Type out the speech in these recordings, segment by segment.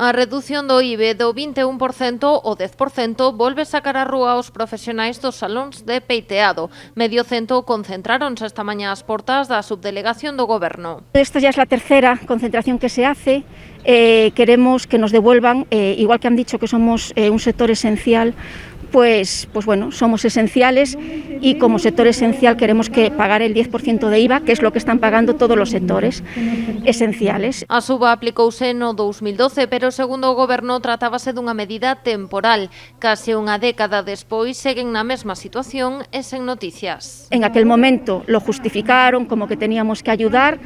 A reducción do IBE do 21% ao 10% volve sacar á rúa os profesionais dos salóns de peiteado. Medio cento concentráronse esta mañá ás portas da subdelegación do Goberno. Esta ya es la tercera concentración que se hace. Queremos que nos devuelvan, igual que han dicho que somos un sector esencial, pues bueno, somos esenciales y como sector esencial queremos que pagar el 10% de IVA, que es lo que están pagando todos los sectores esenciales. A suba aplicouse no 2012, pero segundo o Goberno tratábase dunha medida temporal. Case unha década despois seguen na mesma situación e sen noticias. En aquel momento lo justificaron como que teníamos que ayudar.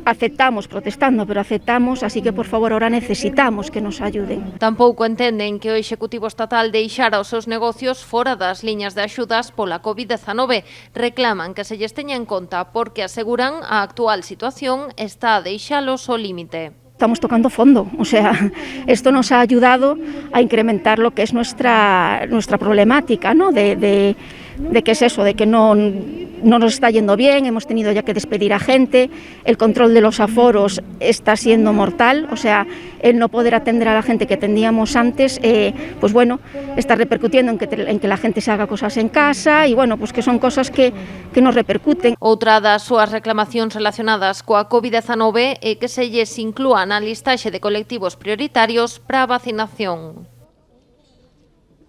Aceptamos, protestando, pero aceptamos, así que por favor ahora necesitamos que nos ayuden. Tampouco entenden que o Executivo Estatal deixara os seus negocios fora das liñas de axudas pola COVID-19. Reclaman que se lles teña en conta porque aseguran a actual situación está a deixalos ao límite. Estamos tocando fondo, o sea, esto nos ha ayudado a incrementar lo que es nuestra problemática, ¿no? De qué es eso, de que no nos está yendo bien, hemos tenido ya que despedir a gente, el control de los aforos está siendo mortal, o sea, el no poder atender a la gente que atendíamos antes, pues bueno, está repercutiendo en que la gente se haga cosas en casa y bueno, pues que son cosas que nos repercuten. Outra das súas reclamacións relacionadas coa COVID-19 é que se lles inclúa na listaxe de colectivos prioritarios para a vacinación.